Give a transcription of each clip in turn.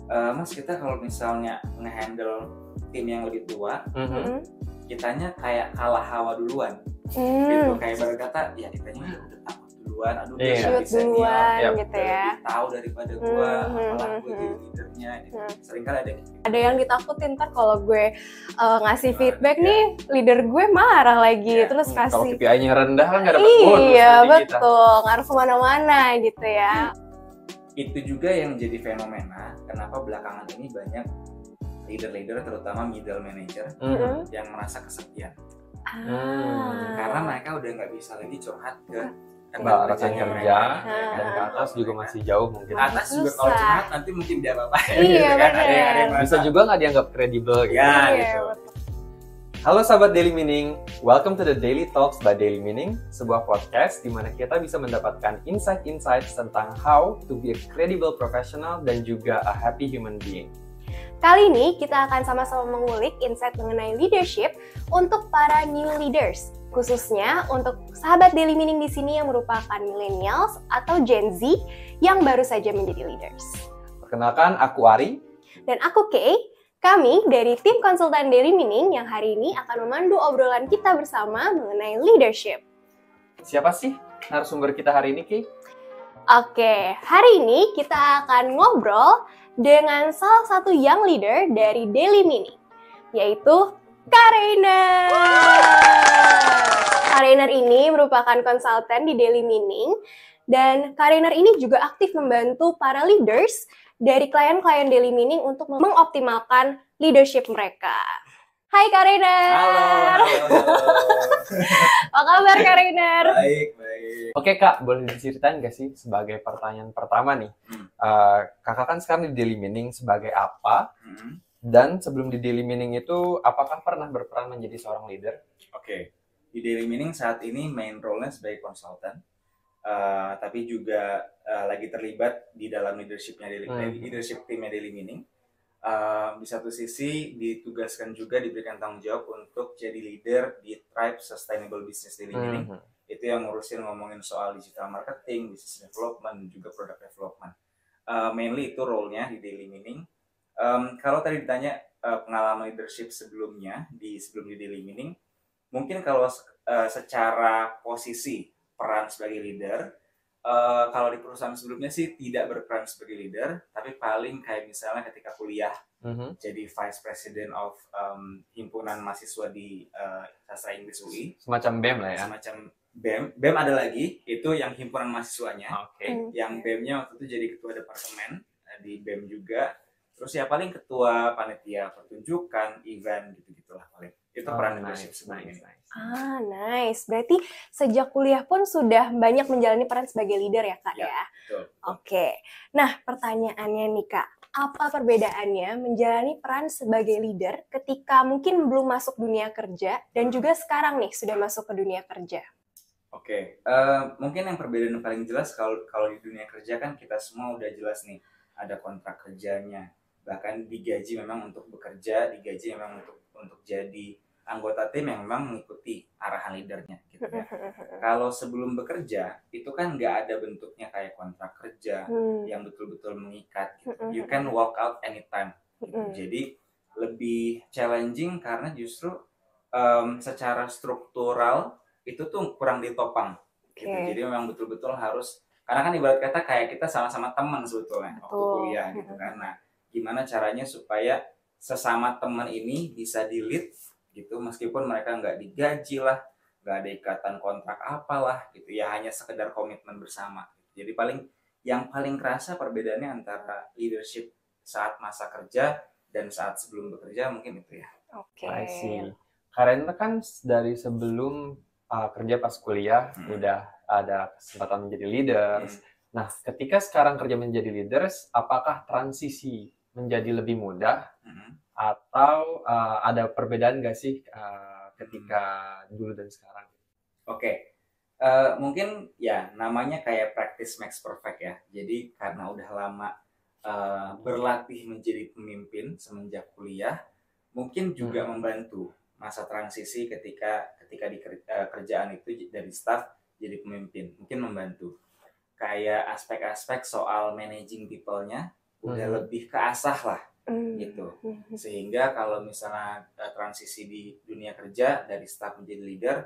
Mas kita kalau misalnya ngehandle tim yang lebih tua, kitanya kayak kalah hawa duluan, gitu. Kayak berkata, ya kitanya udah takut duluan, aduh dia Shoot lebih senior, duluan gitu udah ya. lebih tahu daripada gua, apalah gue jadi leadernya. Gitu. Seringkali ada gitu. Ada yang ditakutin ntar kalau gue ngasih feedback nih, leader gue marah lagi, terus Kalau kasih. KPI-nya rendah kan nggak dapat bonus. Iya betul, ngaruh kemana-mana gitu ya. Itu juga yang jadi fenomena kenapa belakangan ini banyak leader-leader terutama middle manager yang merasa kesepian karena mereka udah nggak bisa lagi curhat ke rekan kerja dan ke atas juga masih jauh mungkin. Atas juga kalau curhat nanti mungkin dia apa-apain Iya, gitu kan. bener. Ada yang Bisa juga nggak dianggap kredibel gitu. Ya, Iya, gitu. betul. Halo sahabat Daily Meaning, welcome to the Daily Talks by Daily Meaning, sebuah podcast di mana kita bisa mendapatkan insight-insight tentang how to be a credible professional dan juga a happy human being. Kali ini kita akan sama-sama mengulik insight mengenai leadership untuk para new leaders, khususnya untuk sahabat Daily Meaning di sini yang merupakan millennials atau Gen Z yang baru saja menjadi leaders. Perkenalkan, aku Ari. Dan aku Kay, kami dari tim konsultan Daily Meaning yang hari ini akan memandu obrolan kita bersama mengenai leadership. Siapa sih narasumber kita hari ini, Ki? Oke, hari ini kita akan ngobrol dengan salah satu young leader dari Daily Meaning, yaitu Kak Rainer. Kak Rainer ini merupakan konsultan di Daily Meaning, dan Kak Rainer ini juga aktif membantu para leaders dari klien-klien Daily Meaning untuk mengoptimalkan leadership mereka. Hai Kak Rainer. Halo. Apa kabar Kak Rainer? Baik. Oke Kak, boleh diceritain nggak sih sebagai pertanyaan pertama nih, Kakak kan sekarang di Daily Meaning sebagai apa? Dan sebelum di Daily Meaning itu, apakah pernah berperan menjadi seorang leader? Oke, di Daily Meaning saat ini main role-nya sebagai konsultan, tapi juga lagi terlibat di dalam leadership-nya leadership timnya Daily Meaning. Di satu sisi ditugaskan juga diberikan tanggung jawab untuk jadi leader di Tribe Sustainable Business Daily Meaning. Itu yang ngurusin ngomongin soal digital marketing, business development, dan juga product development. Mainly itu role-nya di Daily Meaning. Kalau tadi ditanya pengalaman leadership sebelum di Daily Meaning, mungkin kalau secara posisi peran sebagai leader, kalau di perusahaan sebelumnya sih tidak berperan sebagai leader, tapi paling kayak misalnya ketika kuliah jadi Vice President of himpunan mahasiswa di Sastra Inggris UI. Semacam BEM lah ya? Semacam BEM ada lagi, itu yang himpunan mahasiswanya. Yang BEM-nya waktu itu jadi ketua departemen di BEM juga. Terus ya paling ketua panitia pertunjukan, event gitu-gitulah paling. Itu peran leadership sebelumnya. Nice. Berarti sejak kuliah pun sudah banyak menjalani peran sebagai leader ya Kak ya? Betul. Oke. Nah pertanyaannya nih Kak, apa perbedaannya menjalani peran sebagai leader ketika mungkin belum masuk dunia kerja dan juga sekarang nih sudah masuk ke dunia kerja? Oke, mungkin yang perbedaan yang paling jelas kalau di dunia kerja kan kita semua udah jelas nih, ada kontrak kerjanya, bahkan digaji memang untuk bekerja, digaji memang untuk jadi anggota tim yang memang mengikuti arahan leadernya gitu ya. Kalau sebelum bekerja itu kan nggak ada bentuknya kayak kontrak kerja yang betul-betul mengikat gitu. You can walk out anytime gitu. Jadi lebih challenging karena justru secara struktural itu tuh kurang ditopang gitu. Jadi memang betul-betul harus, karena kan ibarat kata kayak kita sama-sama teman sebetulnya waktu kuliah gitu kan. Nah, gimana caranya supaya sesama teman ini bisa di-lead gitu, meskipun mereka nggak digaji lah, nggak ada ikatan kontrak apalah gitu ya, hanya sekedar komitmen bersama. Jadi yang paling kerasa perbedaannya antara leadership saat masa kerja dan saat sebelum bekerja mungkin itu ya. Oke. I see. Karena kan dari sebelum kerja pas kuliah udah ada kesempatan menjadi leaders. Nah, ketika sekarang kerja menjadi leaders, apakah transisi menjadi lebih mudah atau ada perbedaan nggak sih ketika dulu dan sekarang? Oke. Mungkin ya namanya kayak practice makes perfect ya. Jadi karena udah lama berlatih menjadi pemimpin semenjak kuliah, mungkin juga membantu masa transisi ketika di kerjaan itu dari staff jadi pemimpin, mungkin membantu. Kayak aspek-aspek soal managing people-nya udah lebih keasah lah gitu. Sehingga kalau misalnya transisi di dunia kerja dari staff menjadi leader,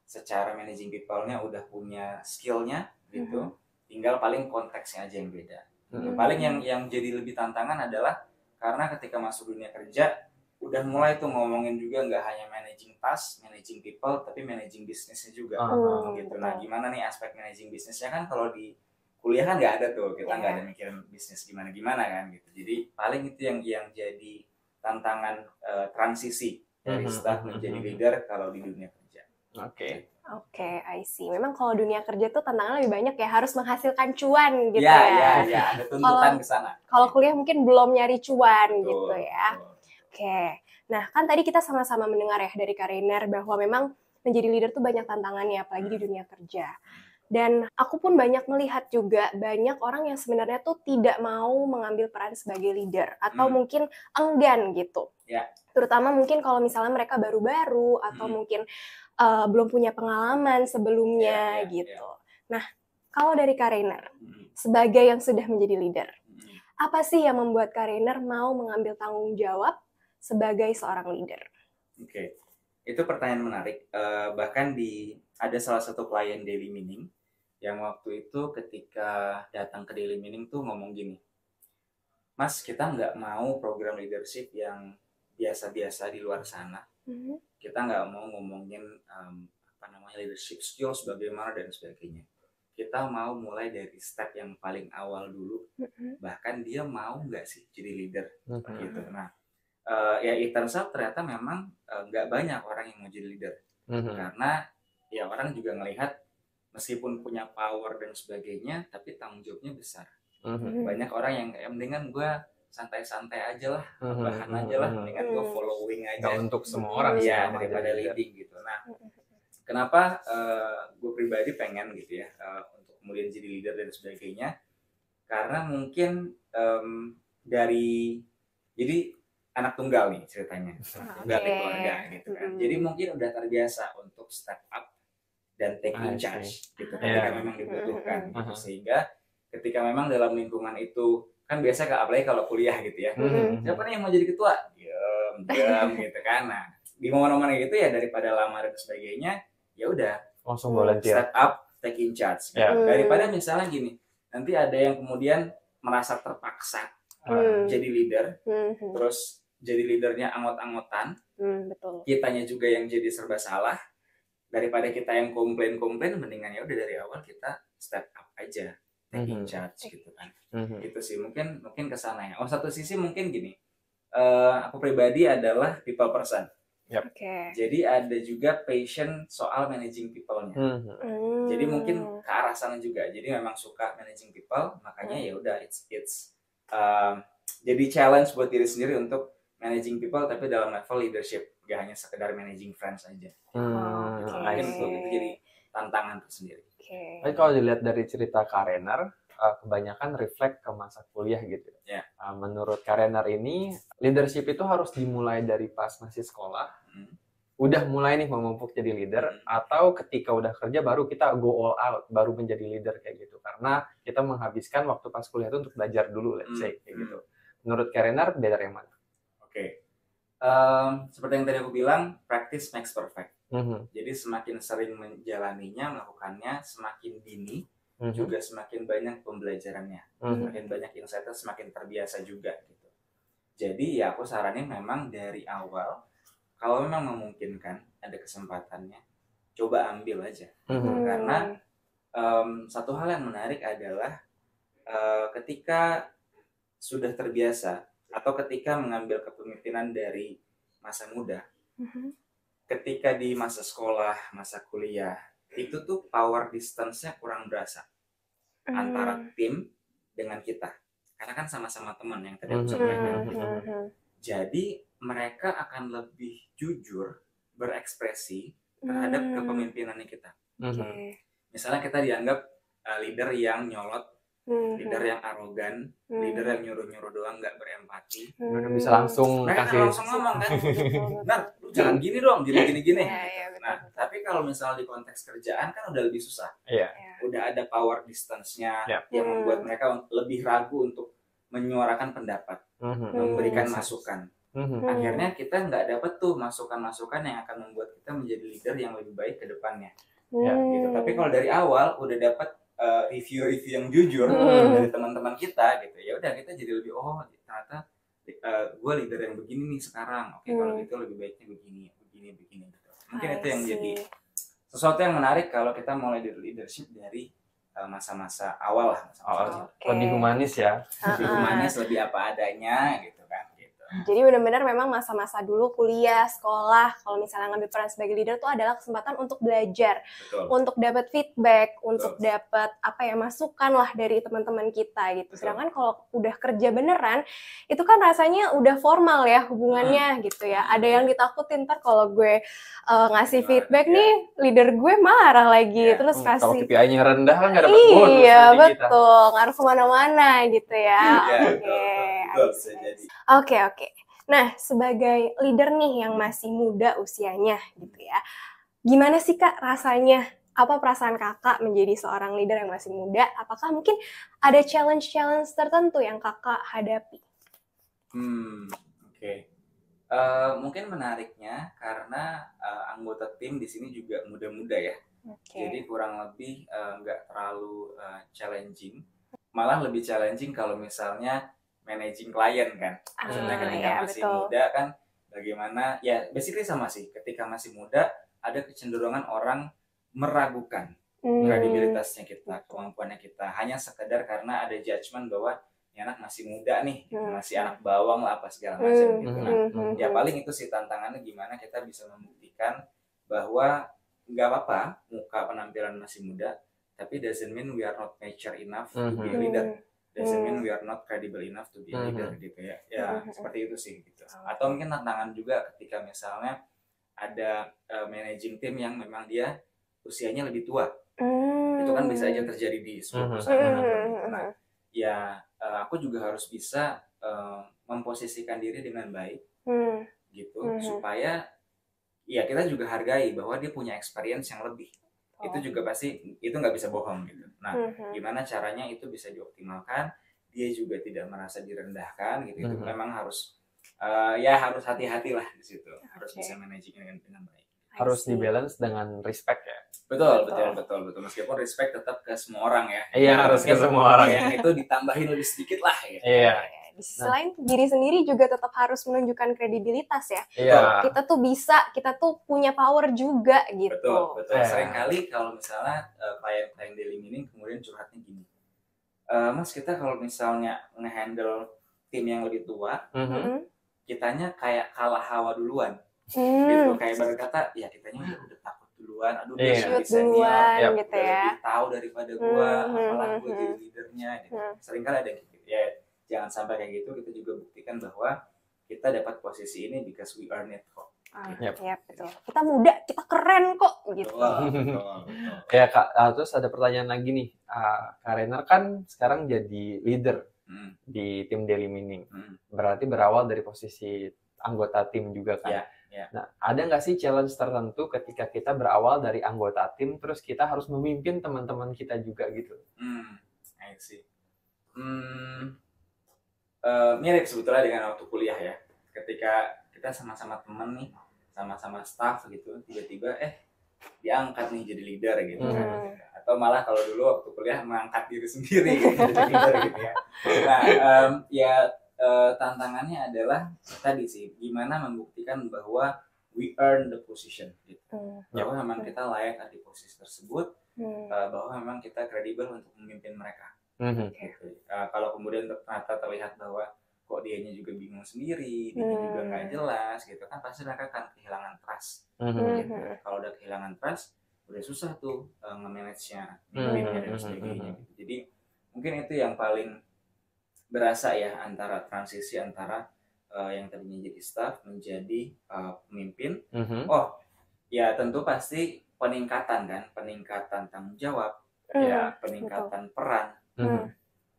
secara managing people-nya udah punya skill-nya gitu, tinggal paling konteksnya aja yang beda. Paling yang jadi lebih tantangan adalah karena ketika masuk dunia kerja udah mulai tuh ngomongin juga nggak hanya managing task, managing people, tapi managing bisnisnya juga gitu. Nah, gimana nih aspek managing bisnisnya, kan kalau di kuliah kan nggak ada tuh, kita nggak ada mikirin bisnis gimana kan gitu. Jadi paling itu yang jadi tantangan transisi dari staff menjadi leader kalau di dunia kerja. Oke, I see. Memang kalau dunia kerja tuh tantangan lebih banyak ya, harus menghasilkan cuan gitu ya. Ada tuntutan ke sana. Kalau kuliah mungkin belum nyari cuan gitu ya. Oke, nah kan tadi kita sama-sama mendengar ya dari Kak Reiner bahwa memang menjadi leader tuh banyak tantangannya, apalagi di dunia kerja. Dan aku pun banyak melihat juga banyak orang yang sebenarnya tuh tidak mau mengambil peran sebagai leader atau mungkin enggan gitu. Terutama mungkin kalau misalnya mereka baru-baru atau mungkin belum punya pengalaman sebelumnya gitu. Nah, kalau dari Kak Reiner sebagai yang sudah menjadi leader, apa sih yang membuat Kak Reiner mau mengambil tanggung jawab sebagai seorang leader? Oke, itu pertanyaan menarik. Bahkan ada salah satu klien Daily Meaning yang waktu itu ketika datang ke Daily Meaning tuh ngomong gini, Mas, kita nggak mau program leadership yang biasa-biasa di luar sana. Kita nggak mau ngomongin leadership skills bagaimana dan sebagainya. Kita mau mulai dari step yang paling awal dulu. Bahkan dia mau nggak sih jadi leader gitu. Nah, ya it turns out ternyata memang nggak banyak orang yang mau jadi leader. Karena ya orang juga ngelihat meskipun punya power dan sebagainya, tapi tanggung jawabnya besar. Banyak orang yang kayak mendingan gue santai-santai aja lah, bahan aja lah, mendingan gue following aja. Gak untuk semua orang sih ya, daripada leading gitu. Nah, kenapa gue pribadi pengen gitu ya untuk kemudian jadi leader dan sebagainya, karena mungkin jadi anak tunggal nih ceritanya, tunggal di keluarga gitu kan. Jadi mungkin udah terbiasa untuk step up dan taking charge gitu ketika memang dibutuhkan gitu. Sehingga ketika memang dalam lingkungan itu kan biasa apalagi kalau kuliah gitu ya, siapa nih yang mau jadi ketua, diam gitu kan. Nah, di momen-momen gitu ya daripada lama dan sebagainya, ya udah langsung volunteer, step up, taking charge gitu. Daripada misalnya gini, nanti ada yang kemudian merasa terpaksa jadi leader, terus jadi leadernya anggot-anggotan, kitanya juga yang jadi serba salah. Daripada kita yang komplain, mendingan ya udah dari awal kita step up aja, taking charge gitu kan. Itu sih mungkin ke sana ya. Satu sisi mungkin gini, aku pribadi adalah people person. Jadi ada juga passion soal managing people-nya. Jadi mungkin ke arah sana juga. Jadi memang suka managing people, makanya ya udah it's jadi challenge buat diri sendiri untuk managing people tapi dalam level leadership. Gak hanya sekedar managing friends aja. Mungkin itu jadi tantangan tersendiri. Tapi kalau dilihat dari cerita Kak Reiner, kebanyakan reflect ke masa kuliah gitu. Menurut Kak Reiner ini, leadership itu harus dimulai dari pas masih sekolah, udah mulai nih memupuk jadi leader, atau ketika udah kerja baru kita go all out, baru menjadi leader kayak gitu. Karena kita menghabiskan waktu pas kuliah itu untuk belajar dulu, let's say kayak gitu. Menurut Kak Reiner, better yang mana? Seperti yang tadi aku bilang, practice makes perfect. Jadi semakin sering menjalaninya, melakukannya, semakin dini, juga semakin banyak pembelajarannya, semakin banyak insight, semakin terbiasa juga gitu. Jadi ya aku saranin memang dari awal, kalau memang memungkinkan, ada kesempatannya, coba ambil aja. Karena satu hal yang menarik adalah ketika sudah terbiasa atau ketika mengambil kepemimpinan dari masa muda, ketika di masa sekolah, masa kuliah, itu tuh power distance-nya kurang berasa antara tim dengan kita. Karena kan sama-sama teman yang tadi aku sampaikan. Jadi mereka akan lebih jujur berekspresi terhadap kepemimpinannya kita. Misalnya kita dianggap leader yang nyolot, leader yang arogan, leader yang nyuruh-nyuruh doang, nggak berempati. Bisa langsung mereka kasih langsung ngomong kan, nah lu jangan gini dong, gini. Nah, tapi kalau misalnya di konteks kerjaan kan udah lebih susah. Udah ada power distance-nya yang membuat mereka lebih ragu untuk menyuarakan pendapat, Mhm. memberikan Yes. masukan. Mhm. Akhirnya kita nggak dapet tuh masukan-masukan yang akan membuat kita menjadi leader yang lebih baik ke depannya. Ya, Gitu. Tapi kalau dari awal udah dapat review-review yang jujur dari teman-teman kita gitu, ya udah kita jadi lebih ternyata gue leader yang begini nih sekarang. Oke, kalau gitu lebih baiknya begini gitu. Mungkin itu yang jadi sesuatu yang menarik kalau kita mulai dari leadership dari masa-masa awal lah, masa-masa kecil. Lebih humanis ya. Lebih humanis, lebih apa adanya gitu kan. Gitu. Jadi benar-benar memang masa-masa dulu kuliah, sekolah, kalau misalnya ngambil peran sebagai leader tuh adalah kesempatan untuk belajar, Betul. untuk dapat feedback, untuk dapat masukan lah dari teman-teman kita gitu. Sedangkan kalau udah kerja beneran, itu kan rasanya udah formal ya hubungannya gitu ya. Ada yang ditakutin ntar kalau gue ngasih feedback nih, leader gue marah lagi, terus Kalau kasih KPI-nya rendah kan nggak dapat bonus. iya nanti kita. betul, ngaruh kemana-mana gitu ya. Oke. Nah, sebagai leader nih yang masih muda usianya gitu ya, gimana sih Kak rasanya? Apa perasaan Kakak menjadi seorang leader yang masih muda? Apakah mungkin ada challenge-challenge tertentu yang Kakak hadapi? Oke. Mungkin menariknya karena anggota tim di sini juga muda-muda ya. Jadi kurang lebih nggak terlalu challenging. Malah lebih challenging kalau misalnya managing klien kan. Maksudnya ketika masih muda kan bagaimana, ya basically sama sih. Ketika masih muda ada kecenderungan orang meragukan kredibilitasnya kita, kemampuannya kita. Hanya sekedar karena ada judgement bahwa ini anak masih muda nih, masih anak bawang lah apa segala macam gitu. Nah, ya paling itu sih tantangannya gimana kita bisa membuktikan bahwa nggak apa-apa muka penampilan masih muda, tapi doesn't mean we are not mature enough to be a leader. Doesn't mean we are not credible enough to be a leader gitu ya. Ya seperti itu sih gitu. Atau mungkin tantangan juga ketika misalnya ada managing tim yang memang dia usianya lebih tua. Itu kan bisa aja terjadi di sebuah perusahaan. Nah, ya aku juga harus bisa memposisikan diri dengan baik gitu supaya ya kita juga hargai bahwa dia punya experience yang lebih. Itu juga pasti itu nggak bisa bohong gitu. Nah, gimana caranya itu bisa dioptimalkan, dia juga tidak merasa direndahkan gitu. Itu memang harus harus hati-hati lah di situ. Harus bisa managing dengan baik. Harus dibalance dengan respect ya. Betul. Meskipun respect tetap ke semua orang ya. Iya, harus ke semua orang. Yang itu ditambahin lebih sedikit lah ya. Iya. Di sisi lain diri sendiri juga tetap harus menunjukkan kredibilitas ya. Iya. Kita tuh bisa, kita tuh punya power juga gitu. Betul. Seringkali kalau misalnya klien-klien daily meaning kemudian curhatnya gini. Mas, kita kalau misalnya nge-handle tim yang lebih tua, kitanya kayak kalah hawa duluan. Gitu, kayak berkata, ya kitanya udah takut duluan, aduh dia lebih senior, gitu ya. lebih tahu daripada gua, apalagi gua jadi leadernya gitu. Seringkali ada gitu. Ya, jangan sampai kayak gitu, kita juga buktikan bahwa kita dapat posisi ini because we earn it kok. Iya, betul. Kita muda, kita keren kok gitu. Betul. Ya Kak, terus ada pertanyaan lagi nih. Kak Rainer kan sekarang jadi leader di tim Daily Meaning. Berarti berawal dari posisi anggota tim juga kan. Yeah. Nah, ada nggak sih challenge tertentu ketika kita berawal dari anggota tim, terus kita harus memimpin teman-teman kita juga gitu? I see. Mirip sebetulnya dengan waktu kuliah ya. Ketika kita sama-sama teman nih, sama-sama staff gitu, tiba-tiba diangkat nih jadi leader gitu kan. Atau malah kalau dulu waktu kuliah mengangkat diri sendiri gitu, jadi leader gitu ya. Nah, tantangannya adalah tadi sih, gimana membuktikan bahwa we earn the position gitu. Bahwa memang kita layak di posisi tersebut, bahwa memang kita kredibel untuk memimpin mereka. Gitu. Kalau kemudian ternyata terlihat bahwa kok dianya juga bingung sendiri, dia juga nggak jelas gitu kan, pasti mereka akan kehilangan trust. Gitu. Kalau udah kehilangan trust, udah susah tuh nge-manage-nya, mimpinnya dan sebagainya. Gitu. Jadi mungkin itu yang paling berasa ya, antara transisi antara yang tadinya jadi staff menjadi pemimpin. Ya tentu pasti peningkatan tanggung jawab, ya peningkatan peran,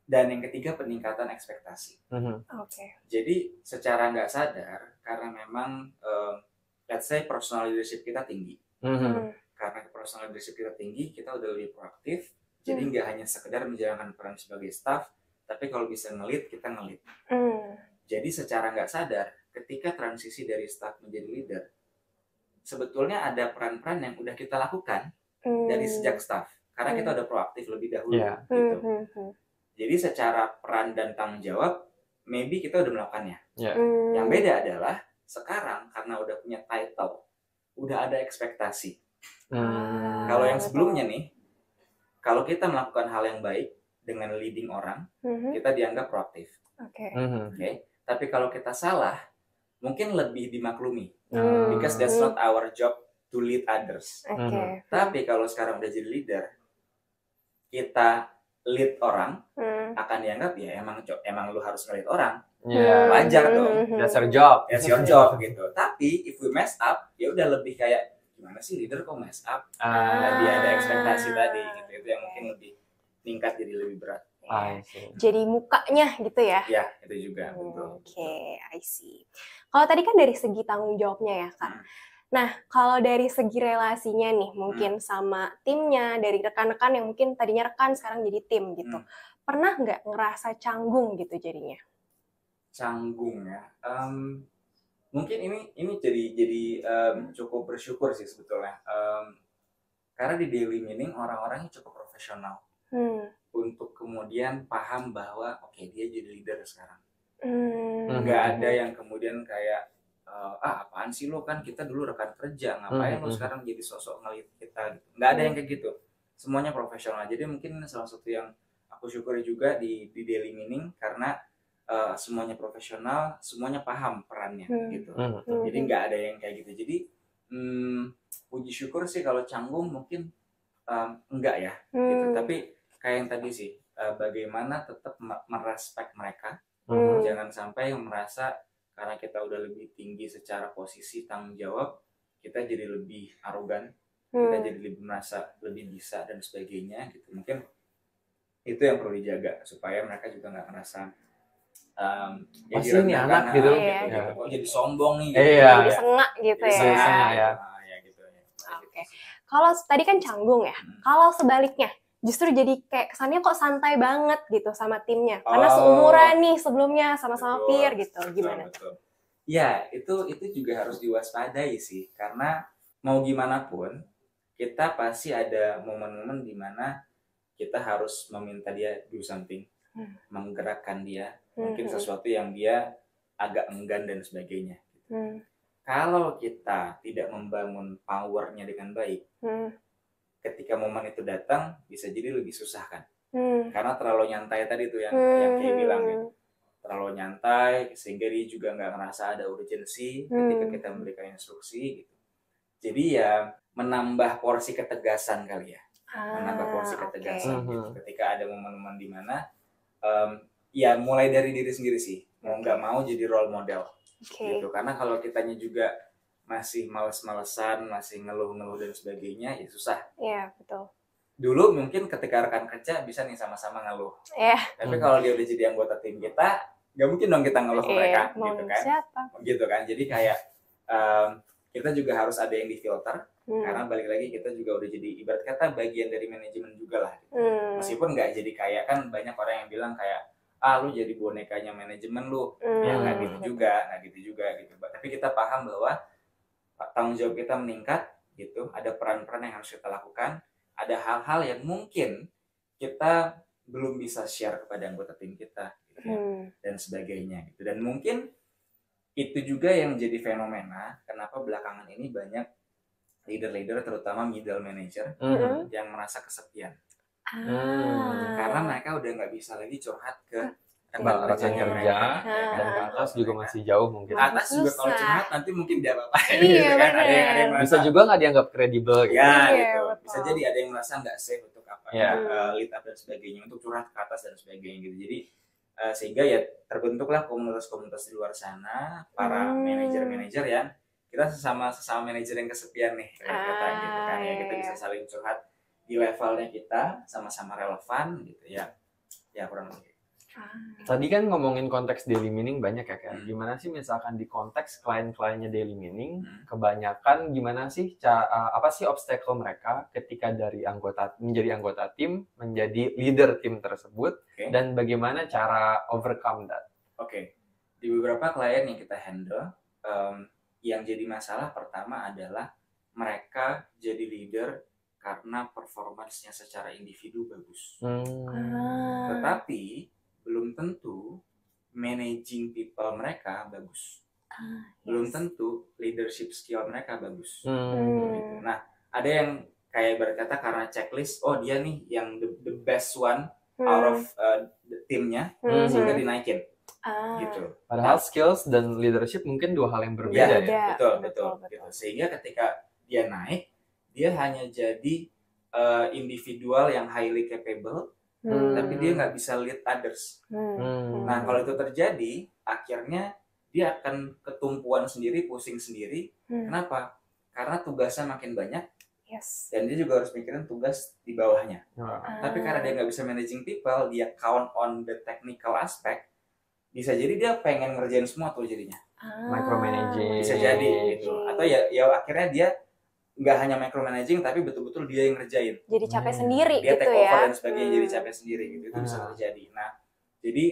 dan yang ketiga peningkatan ekspektasi. Jadi secara nggak sadar, karena memang let's say personal leadership kita tinggi, karena personal leadership kita tinggi, kita udah lebih proaktif. Jadi nggak hanya sekedar menjalankan peran sebagai staff, tapi kalau bisa nge-lead, kita nge-lead. Hmm. Jadi secara nggak sadar, ketika transisi dari staff menjadi leader, sebetulnya ada peran-peran yang udah kita lakukan dari sejak staff. Karena kita udah proaktif lebih dahulu, gitu. Jadi secara peran dan tanggung jawab, maybe kita udah melakukannya. Yang beda adalah, sekarang karena udah punya title, udah ada ekspektasi. Kalau yang sebelumnya nih, kalau kita melakukan hal yang baik dengan leading orang, kita dianggap proaktif. Oke. Tapi kalau kita salah, mungkin lebih dimaklumi. Because that's not our job to lead others. Tapi kalau sekarang udah jadi leader, kita lead orang, akan dianggap ya emang lu harus nge-lead orang. Wajar dong. That's your job. That's your job gitu. Tapi if we mess up, ya udah lebih kayak gimana sih leader kok mess up? Tadi ada ekspektasi tadi gitu. Itu yang mungkin lebih meningkat, jadi lebih berat. Jadi mukanya gitu ya? Ya, itu juga. Oke, I see. Kalau tadi kan dari segi tanggung jawabnya ya, Kak. Nah, kalau dari segi relasinya nih, mungkin sama timnya, dari rekan-rekan yang mungkin tadinya rekan, sekarang jadi tim gitu. Pernah nggak ngerasa canggung gitu jadinya? Canggung ya? Mungkin ini jadi cukup bersyukur sih sebetulnya. Karena di daily meaning orang-orangnya cukup profesional. Untuk kemudian paham bahwa oke, dia jadi leader sekarang. Nggak ada yang kemudian kayak apaan sih lo, kan kita dulu rekan kerja, ngapain lo sekarang jadi sosok ngelit kita gitu. Nggak ada yang kayak gitu, semuanya profesional. Jadi mungkin salah satu yang aku syukuri juga di daily meaning, karena semuanya profesional, semuanya paham perannya gitu. Jadi nggak ada yang kayak gitu. Jadi puji syukur sih. Kalau canggung mungkin enggak ya gitu. Tapi kayak yang tadi sih, bagaimana tetap merespek mereka. Jangan sampai merasa karena kita udah lebih tinggi secara posisi tanggung jawab, kita jadi lebih arogan, kita jadi lebih merasa lebih bisa dan sebagainya gitu. Mungkin itu yang perlu dijaga supaya mereka juga nggak ngerasa jadi ini anak gitu. Kok jadi sombong nih gitu. Jadi sengak gitu ya. Oke. Kalau tadi kan canggung ya. Kalau sebaliknya, justru jadi kayak kesannya kok santai banget gitu sama timnya. Karena seumuran nih sebelumnya, sama-sama peer gitu. Gimana? Betul. Ya, itu juga harus diwaspadai sih. Karena mau gimana pun, kita pasti ada momen-momen di mana kita harus meminta dia do something. Menggerakkan dia. Mungkin sesuatu yang dia agak enggan dan sebagainya. Kalau kita tidak membangun powernya dengan baik, ketika momen itu datang, bisa jadi lebih susah kan. Karena terlalu nyantai tadi tuh yang kayak bilang gitu. Terlalu nyantai, sehingga dia juga nggak ngerasa ada urgensi ketika kita memberikan instruksi gitu. Jadi ya menambah porsi ketegasan kali ya. Menambah porsi ketegasan gitu. Ketika ada momen-momen di mana ya mulai dari diri sendiri sih. Mau nggak mau jadi role model. Gitu. Karena kalau kitanya juga masih males-malesan, masih ngeluh-ngeluh dan sebagainya, ya susah. Iya, betul. Dulu mungkin ketika rekan kerja bisa nih sama-sama ngeluh. Tapi kalau dia udah jadi anggota tim kita, nggak mungkin dong kita ngeluh ke mereka, gitu kan? Siapa? Gitu kan. Jadi kayak kita juga harus ada yang difilter, karena balik lagi kita juga udah jadi ibarat kata bagian dari manajemen juga lah. Gitu. Meskipun nggak jadi kayak, kan banyak orang yang bilang kayak, lu jadi bonekanya manajemen lu. Ya nggak gitu juga gitu. Tapi kita paham bahwa tanggung jawab kita meningkat gitu, ada peran-peran yang harus kita lakukan, ada hal-hal yang mungkin kita belum bisa share kepada anggota tim kita gitu ya, dan sebagainya gitu. Dan mungkin itu juga yang jadi fenomena kenapa belakangan ini banyak leader-leader, terutama middle manager yang merasa kesepian. Karena mereka udah nggak bisa lagi curhat ke rekan kerja, dan ke atas juga masih jauh mungkin. Atas juga kalau curhat nanti mungkin dia apa-apain gitu kan. Ada yang merasa, bisa juga nggak dianggap kredibel gitu. Gitu. Bisa jadi ada yang merasa nggak safe untuk lead up dan sebagainya, untuk curhat ke atas dan sebagainya gitu. Jadi sehingga ya terbentuklah komunitas-komunitas di luar sana, para manajer-manajer yang kita sesama manajer yang kesepian nih, kata gitu kan ya, kita bisa saling curhat di levelnya kita, sama-sama relevan gitu ya. Ya kurang lebih. Tadi kan ngomongin konteks daily meaning banyak ya kan. Gimana sih misalkan di konteks klien-kliennya daily meaning, kebanyakan gimana sih apa sih obstacle mereka ketika dari menjadi anggota tim, menjadi leader tim tersebut, dan bagaimana cara overcome that? Di beberapa klien yang kita handle, yang jadi masalah pertama adalah mereka jadi leader karena performance-nya secara individu bagus. Tetapi belum tentu managing people mereka bagus. Belum tentu leadership skill mereka bagus. Gitu. Nah, ada yang kayak berkata karena checklist, oh dia nih yang the best one out of timnya, sehingga dinaikin. Gitu. Padahal skills dan leadership mungkin dua hal yang berbeda ya. Betul. Gitu. Sehingga ketika dia naik, dia hanya jadi individual yang highly capable, tapi dia nggak bisa lead others. Nah, kalau itu terjadi, akhirnya dia akan ketumpuan sendiri, pusing sendiri. Kenapa? Karena tugasnya makin banyak, dan dia juga harus mikirin tugas di bawahnya. Tapi karena dia nggak bisa managing people, dia count on the technical aspect, bisa jadi dia pengen ngerjain semua tuh jadinya. Micromanaging. Bisa jadi gitu. Atau ya akhirnya dia nggak hanya micromanaging, tapi betul-betul dia yang ngerjain. Jadi capek sendiri dia gitu take over ya. dan sebagainya, jadi capek sendiri gitu. Itu bisa terjadi. Nah, jadi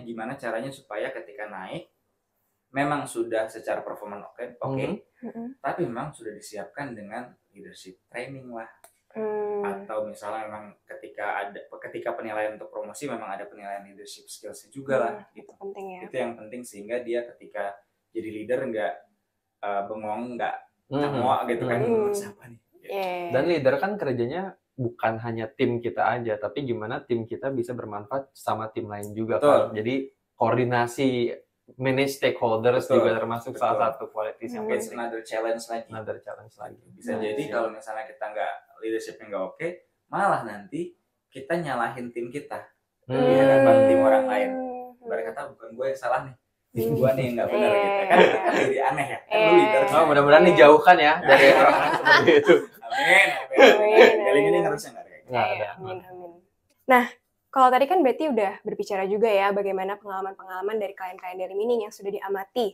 gimana caranya supaya ketika naik memang sudah secara performa oke, tapi memang sudah disiapkan dengan leadership training lah. Atau misalnya memang ketika penilaian untuk promosi memang ada penilaian leadership skills juga lah gitu. Penting ya. Itu yang penting sehingga dia ketika jadi leader nggak bengong, nggak cangok gitu kan, siapa nih. Dan leader kan kerjanya bukan hanya tim kita aja, tapi gimana tim kita bisa bermanfaat sama tim lain juga. Kan. Jadi koordinasi manage stakeholders juga termasuk salah satu qualities yang penting. Another challenge lagi. Bisa jadi kalau misalnya kita leadershipnya nggak oke, malah nanti kita nyalahin tim kita di hadapan tim orang lain. Berkata bukan gue yang salah nih, tim gue nih yang nggak benar gitu. Kan jadi aneh ya. Kan lu leader. Mudah-mudahan dijauhkan ya dari orang seperti itu. Amin. Kali ini harusnya nggak ada. Amin. Nah, kalau tadi kan berarti udah berbicara juga ya bagaimana pengalaman-pengalaman dari klien-klien daily meaning yang sudah diamati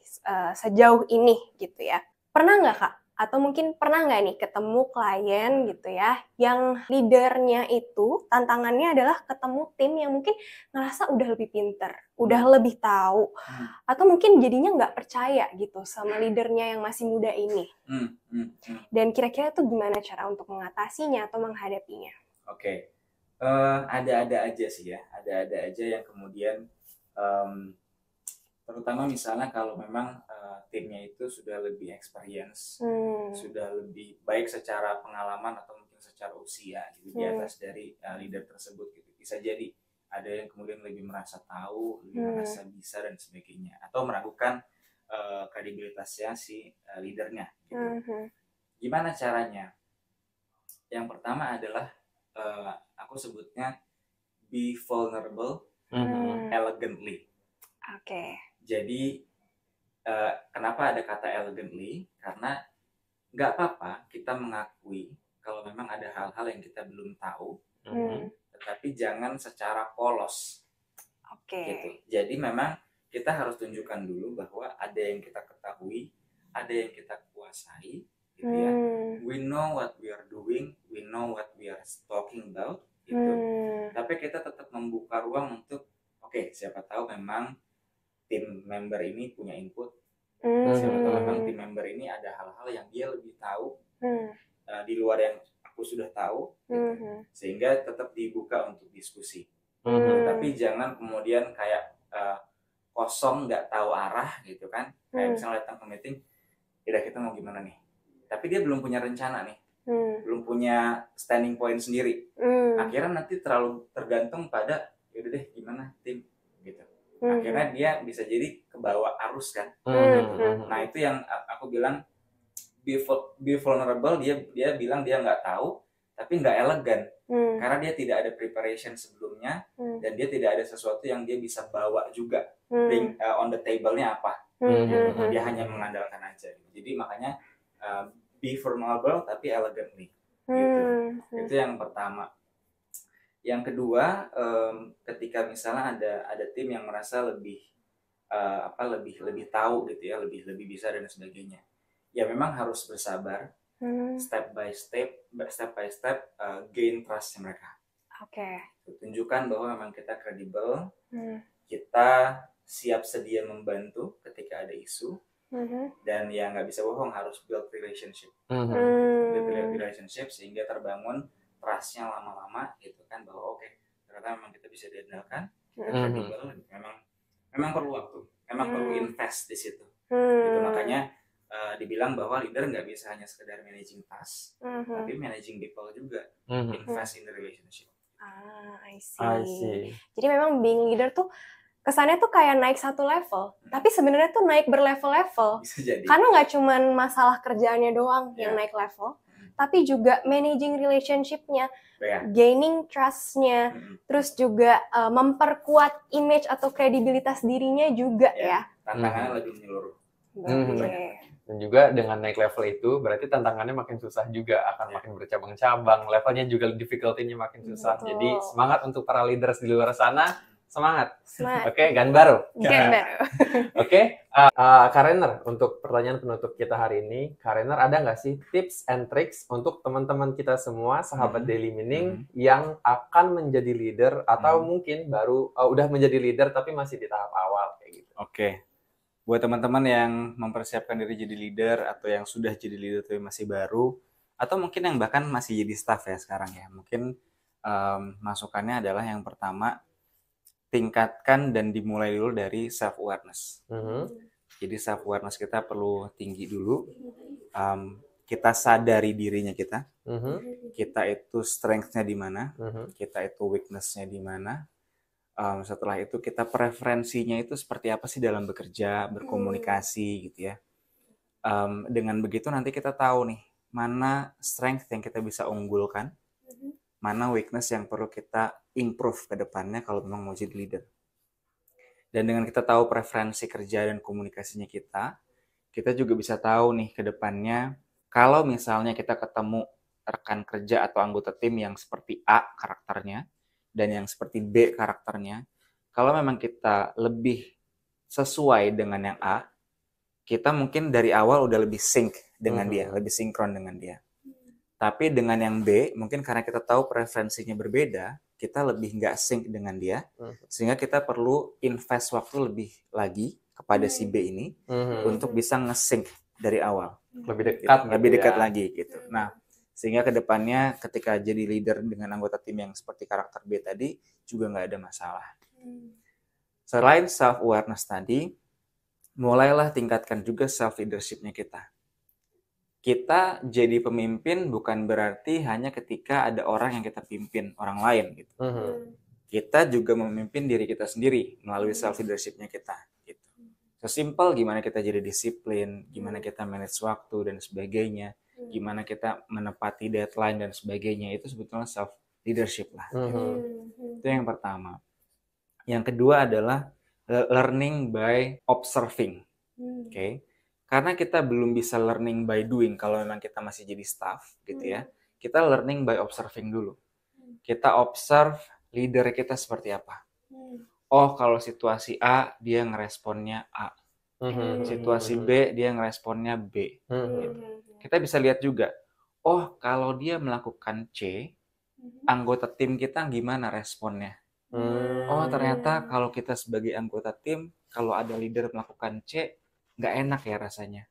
sejauh ini gitu ya. Pernah nggak Kak? Atau mungkin pernah nggak nih ketemu klien gitu ya yang leadernya itu tantangannya adalah ketemu tim yang mungkin ngerasa udah lebih pinter, udah lebih tahu, atau mungkin jadinya nggak percaya gitu sama leadernya yang masih muda ini. Dan kira-kira tuh gimana cara untuk mengatasinya atau menghadapinya? Ada-ada aja sih ya, ada-ada aja yang kemudian terutama misalnya kalau memang timnya itu sudah lebih experience, sudah lebih baik secara pengalaman atau mungkin secara usia gitu, di atas dari leader tersebut gitu. Bisa jadi ada yang kemudian lebih merasa tahu, lebih merasa bisa dan sebagainya, atau meragukan kredibilitasnya si leadernya gitu. Gimana caranya? Yang pertama adalah aku sebutnya be vulnerable elegantly. Jadi kenapa ada kata elegantly? Karena nggak apa-apa kita mengakui kalau memang ada hal-hal yang kita belum tahu, tetapi jangan secara polos. Gitu. Jadi memang kita harus tunjukkan dulu bahwa ada yang kita ketahui, ada yang kita kuasai, gitu ya. We know what we are doing, we know what we are talking about, gitu. Tapi kita tetap membuka ruang untuk, siapa tahu memang tim member ini punya input, siapa tahu memang tim member ini ada hal-hal yang dia lebih tahu di luar yang aku sudah tahu, gitu. Sehingga tetap dibuka untuk diskusi. Tapi jangan kemudian kayak kosong, nggak tahu arah gitu kan. Kayak misalnya datang ke meeting, udah kita mau gimana nih? Tapi dia belum punya rencana nih, belum punya standing point sendiri. Akhirnya nanti terlalu tergantung pada, yaudah deh gimana tim gitu. Akhirnya dia bisa jadi kebawa arus kan. Nah itu yang aku bilang be vulnerable. Dia bilang dia nggak tahu, tapi nggak elegan. Karena dia tidak ada preparation sebelumnya, dan dia tidak ada sesuatu yang dia bisa bawa juga bring on the table-nya apa. Dia hanya mengandalkan aja. Jadi makanya be vulnerable tapi elegantly gitu. Itu yang pertama. Yang kedua, ketika misalnya ada tim yang merasa lebih lebih tahu gitu ya, lebih bisa dan sebagainya. Ya memang harus bersabar, step by step gain trust mereka. Oke. Tunjukkan bahwa memang kita kredibel, kita siap sedia membantu ketika ada isu, dan ya nggak bisa bohong, harus build relationship. Build relationship sehingga terbangun trust-nya lama-lama gitu kan, bahwa oke, ternyata memang kita bisa diandalkan, kita kredibel, memang perlu waktu, memang perlu invest di situ. Gitu, makanya dibilang bahwa leader nggak bisa hanya sekedar managing task, tapi managing people juga, invest in the relationship. I see. Jadi memang being leader tuh kesannya tuh kayak naik satu level, tapi sebenarnya tuh naik berlevel-level. Bisa jadi. Karena nggak cuman masalah kerjaannya doang yang naik level, tapi juga managing relationship-nya, gaining trust-nya, terus juga memperkuat image atau kredibilitas dirinya juga ya. Tantangannya lebih menyeluruh. Dan juga dengan naik level itu berarti tantangannya makin susah juga, akan makin bercabang-cabang, levelnya juga difficulty-nya makin susah. Jadi semangat untuk para leaders di luar sana, semangat. Oke, gan baru. Oke, Kak Rainer, untuk pertanyaan penutup kita hari ini, Kak Rainer, ada nggak sih tips and tricks untuk teman-teman kita semua, sahabat Daily Meaning, yang akan menjadi leader atau mungkin baru udah menjadi leader tapi masih di tahap awal kayak gitu? Oke. Buat teman-teman yang mempersiapkan diri jadi leader atau yang sudah jadi leader tapi masih baru, atau mungkin yang bahkan masih jadi staff ya sekarang ya, mungkin masukannya adalah yang pertama, tingkatkan dan dimulai dulu dari self awareness. Jadi self awareness kita perlu tinggi dulu. Kita sadari dirinya kita. Kita itu strength-nya di mana, kita itu weakness-nya di mana. Setelah itu kita preferensinya itu seperti apa sih dalam bekerja, berkomunikasi gitu ya. Dengan begitu nanti kita tahu nih mana strength yang kita bisa unggulkan, mana weakness yang perlu kita improve ke depannya kalau memang mau jadi leader. Dan dengan kita tahu preferensi kerja dan komunikasinya kita juga bisa tahu nih ke depannya kalau misalnya kita ketemu rekan kerja atau anggota tim yang seperti A karakternya dan yang seperti B karakternya, kalau memang kita lebih sesuai dengan yang A, kita mungkin dari awal udah lebih sync dengan dia, lebih sinkron dengan dia. Tapi dengan yang B, mungkin karena kita tahu preferensinya berbeda, kita lebih nggak sync dengan dia, sehingga kita perlu invest waktu lebih lagi kepada si B ini untuk bisa nge-sync dari awal. Lebih dekat lagi gitu. Nah, sehingga kedepannya ketika jadi leader dengan anggota tim yang seperti karakter B tadi juga nggak ada masalah. Selain self awareness tadi, mulailah tingkatkan juga self leadership-nya kita. Kita jadi pemimpin bukan berarti hanya ketika ada orang yang kita pimpin, orang lain gitu. Kita juga memimpin diri kita sendiri melalui self leadership-nya kita gitu. Sesimpel gimana kita jadi disiplin, gimana kita manage waktu dan sebagainya, gimana kita menepati deadline dan sebagainya, itu sebetulnya self leadership lah. Gitu. Itu yang pertama. Yang kedua adalah learning by observing. Oke. Karena kita belum bisa learning by doing kalau memang kita masih jadi staff gitu ya. Kita learning by observing dulu. Kita observe leader kita seperti apa. Oh, kalau situasi A dia ngeresponnya A. Situasi B dia ngeresponnya B. Gitu. Kita bisa lihat juga, oh kalau dia melakukan C, anggota tim kita gimana responnya? Oh ternyata kalau kita sebagai anggota tim, kalau ada leader melakukan C, nggak enak ya rasanya.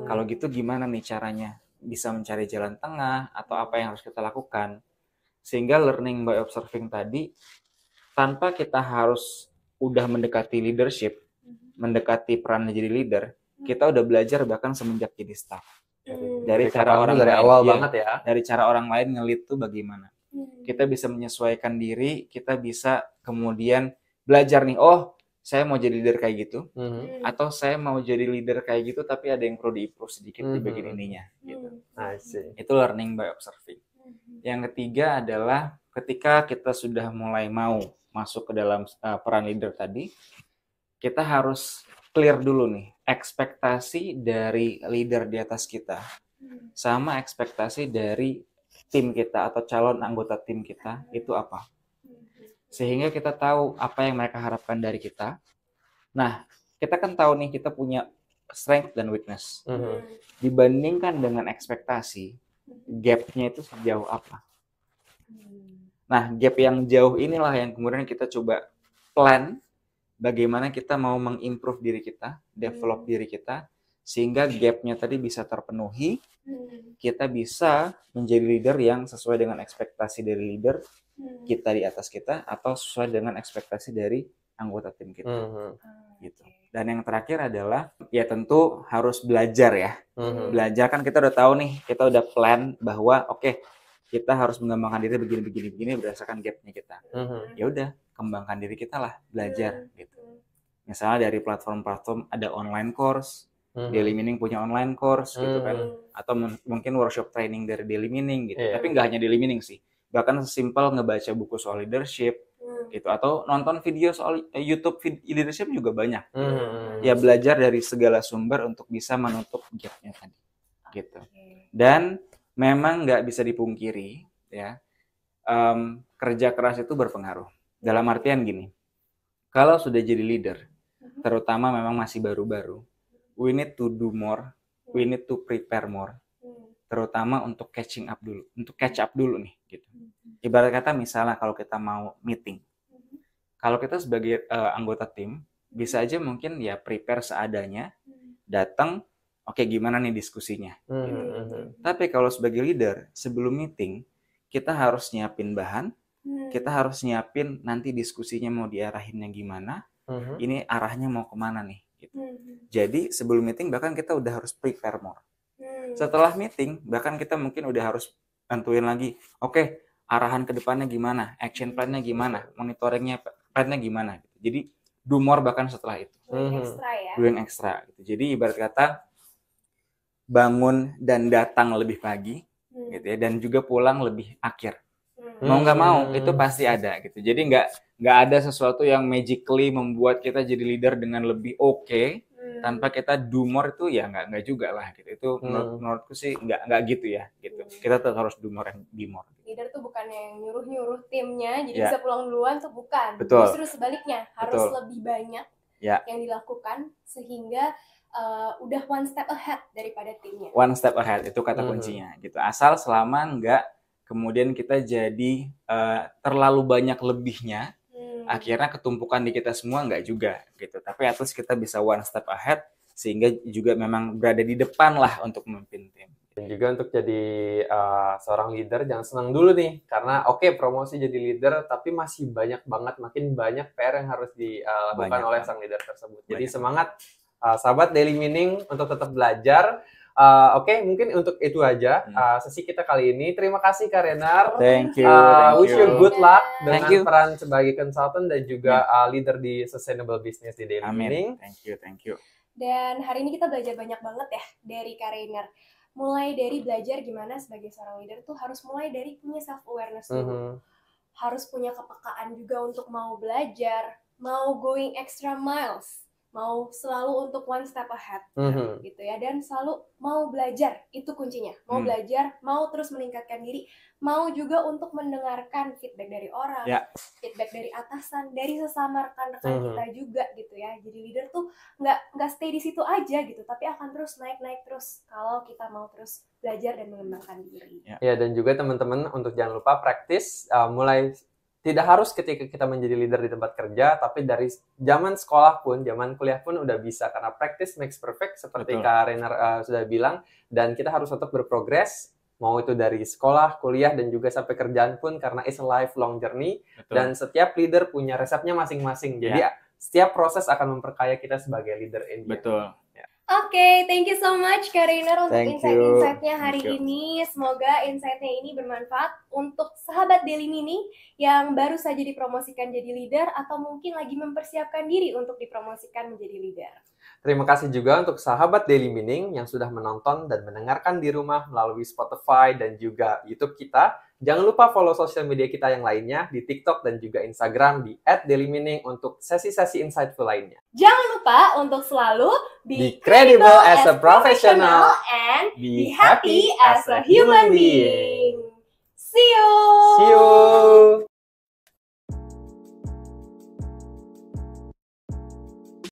Kalau gitu gimana nih caranya? Bisa mencari jalan tengah atau apa yang harus kita lakukan? Sehingga learning by observing tadi, tanpa kita harus udah mendekati leadership, mendekati peran menjadi leader, kita udah belajar bahkan semenjak jadi staff. Dari cara orang dari lain, awal banget ya. Dari cara orang lain ngelit tuh bagaimana. Kita bisa menyesuaikan diri, kita bisa kemudian belajar nih, oh saya mau jadi leader kayak gitu, atau saya mau jadi leader kayak gitu tapi ada yang perlu di-improve sedikit di bagian ininya gitu. Itu learning by observing. Yang ketiga adalah ketika kita sudah mulai mau masuk ke dalam peran leader tadi, kita harus clear dulu nih ekspektasi dari leader di atas kita sama ekspektasi dari tim kita atau calon anggota tim kita itu apa. Sehingga kita tahu apa yang mereka harapkan dari kita. Nah, kita kan tahu nih kita punya strength dan weakness. Dibandingkan dengan ekspektasi, gap-nya itu sejauh apa. Nah, gap yang jauh inilah yang kemudian kita coba plan bagaimana kita mau mengimprove diri kita, develop diri kita, sehingga gap-nya tadi bisa terpenuhi, kita bisa menjadi leader yang sesuai dengan ekspektasi dari leader kita di atas kita, atau sesuai dengan ekspektasi dari anggota tim kita. Gitu. Dan yang terakhir adalah, ya tentu harus belajar ya. Belajar kan kita udah tahu nih, kita udah plan bahwa oke, kita harus mengembangkan diri begini berdasarkan gap-nya kita. Ya udah, kembangkan diri kita lah, belajar gitu. Misalnya dari platform-platform ada online course, Daily Meaning punya online course gitu kan, atau mungkin workshop training dari Daily Meaning gitu. Tapi nggak hanya Daily Meaning sih, bahkan sesimpel ngebaca buku soal leadership gitu, atau nonton video soal YouTube leadership juga banyak. Ya belajar dari segala sumber untuk bisa menutup gap-nya tadi gitu. Dan memang nggak bisa dipungkiri ya, kerja keras itu berpengaruh. Dalam artian gini, kalau sudah jadi leader, terutama memang masih baru-baru, we need to do more, we need to prepare more, terutama untuk catch up dulu nih gitu. Ibarat kata misalnya kalau kita mau meeting, kalau kita sebagai anggota tim bisa aja mungkin ya prepare seadanya, datang, oke, gimana nih diskusinya gitu. Tapi kalau sebagai leader sebelum meeting kita harus nyiapin bahan, kita harus nyiapin nanti diskusinya mau diarahinnya gimana, ini arahnya mau kemana nih gitu. Jadi sebelum meeting bahkan kita udah harus prepare more. Setelah meeting bahkan kita mungkin udah harus bantuin lagi, oke, arahan ke depannya gimana, action plan-nya gimana, monitoringnya plan-nya gimana gitu. Jadi do more bahkan setelah itu. Doing extra gitu. Jadi ibarat kata bangun dan datang lebih pagi gitu ya, dan juga pulang lebih akhir. Mau nggak mau itu pasti ada gitu. Jadi nggak ada sesuatu yang magically membuat kita jadi leader dengan lebih oke tanpa kita do more, itu ya nggak juga lah gitu. Itu menurutku sih nggak gitu ya gitu. Kita tetap harus do more and be more. Leader tuh bukan yang nyuruh timnya jadi bisa pulang duluan tuh, bukan. Betul. Justru sebaliknya harus lebih banyak yang dilakukan sehingga udah one step ahead daripada timnya. One step ahead itu kata kuncinya gitu. Asal selama nggak kemudian kita jadi terlalu banyak lebihnya, akhirnya ketumpukan di kita semua, nggak juga gitu. Tapi at least kita bisa one step ahead sehingga juga memang berada di depan lah untuk memimpin tim. Dan juga untuk jadi seorang leader jangan senang dulu nih, karena oke, promosi jadi leader tapi masih makin banyak PR yang harus dilakukan oleh sang leader tersebut. Jadi semangat sahabat Daily Meaning untuk tetap belajar. Oke, mungkin untuk itu aja sesi kita kali ini. Terima kasih Kak Renar. Thank you. Wish you good luck dengan peran sebagai konsultan dan juga leader di Sustainable Business di Daily Meaning. Thank you. Dan hari ini kita belajar banyak banget ya dari Kak Renar. Mulai dari belajar gimana sebagai seorang leader tuh harus mulai dari punya self-awareness dulu. Harus punya kepekaan juga untuk mau belajar, mau going extra miles, mau selalu untuk one step ahead gitu ya, dan selalu mau belajar, itu kuncinya. Mau belajar, mau terus meningkatkan diri, mau juga untuk mendengarkan feedback dari orang, feedback dari atasan, dari sesama rekan-rekan kita juga gitu ya. Jadi leader tuh nggak stay di situ aja gitu, tapi akan terus naik terus kalau kita mau terus belajar dan mengembangkan diri. Ya, dan juga teman-teman untuk jangan lupa praktis, mulai tidak harus ketika kita menjadi leader di tempat kerja, tapi dari zaman sekolah pun, zaman kuliah pun udah bisa, karena practice makes perfect seperti Kak Renar sudah bilang, dan kita harus tetap berprogres, mau itu dari sekolah, kuliah, dan juga sampai kerjaan pun, karena it's a lifelong journey. Dan setiap leader punya resepnya masing-masing, jadi setiap proses akan memperkaya kita sebagai leader in the end. Oke, thank you so much Kak Renar untuk insight-insightnya hari ini. Semoga insightnya ini bermanfaat untuk sahabat Daily Meaning yang baru saja dipromosikan jadi leader atau mungkin lagi mempersiapkan diri untuk dipromosikan menjadi leader. Terima kasih juga untuk sahabat Daily Meaning yang sudah menonton dan mendengarkan di rumah melalui Spotify dan juga YouTube kita. Jangan lupa follow sosial media kita yang lainnya di TikTok dan juga Instagram di @dailymeaning untuk sesi-sesi insightful lainnya. Jangan lupa untuk selalu be credible as a professional and be happy as a human being. See you. See you.